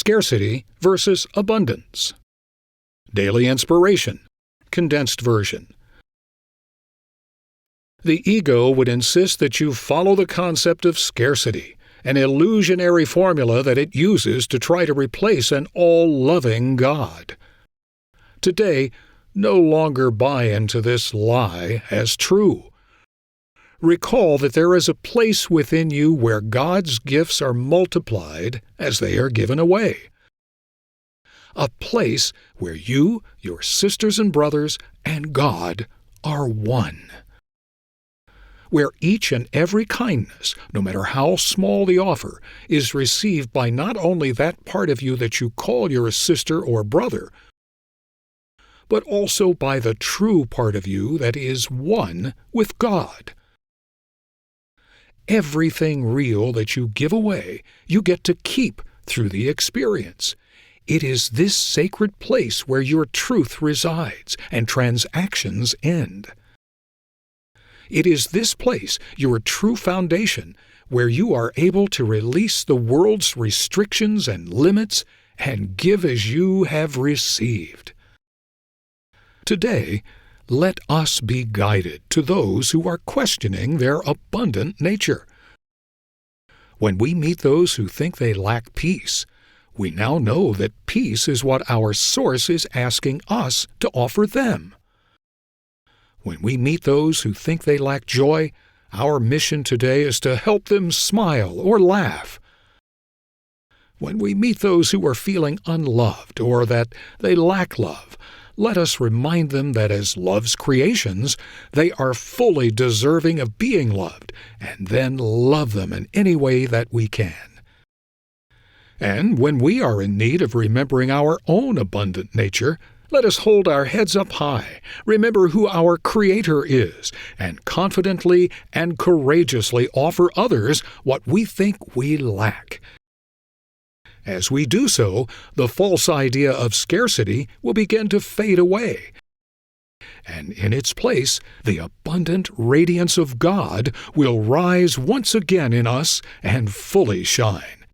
Scarcity versus Abundance. Daily Inspiration, condensed version. The ego would insist that you follow the concept of scarcity, an illusionary formula that it uses to try to replace an all-loving God. Today, no longer buy into this lie as true. Recall that there is a place within you where God's gifts are multiplied as they are given away. A place where you, your sisters and brothers, and God are one. Where each and every kindness, no matter how small the offer, is received by not only that part of you that you call your sister or brother, but also by the true part of you that is one with God. Everything real that you give away, you get to keep through the experience. It is this sacred place where your truth resides and transactions end. It is this place, your true foundation, where you are able to release the world's restrictions and limits and give as you have received. Today, let us be guided to those who are questioning their abundant nature. When we meet those who think they lack peace, we now know that peace is what our source is asking us to offer them. When we meet those who think they lack joy, our mission today is to help them smile or laugh. When we meet those who are feeling unloved or that they lack love, let us remind them that as love's creations, they are fully deserving of being loved, and then love them in any way that we can. And when we are in need of remembering our own abundant nature, let us hold our heads up high, remember who our Creator is, and confidently and courageously offer others what we think we lack. As we do so, the false idea of scarcity will begin to fade away. And in its place, the abundant radiance of God will rise once again in us and fully shine.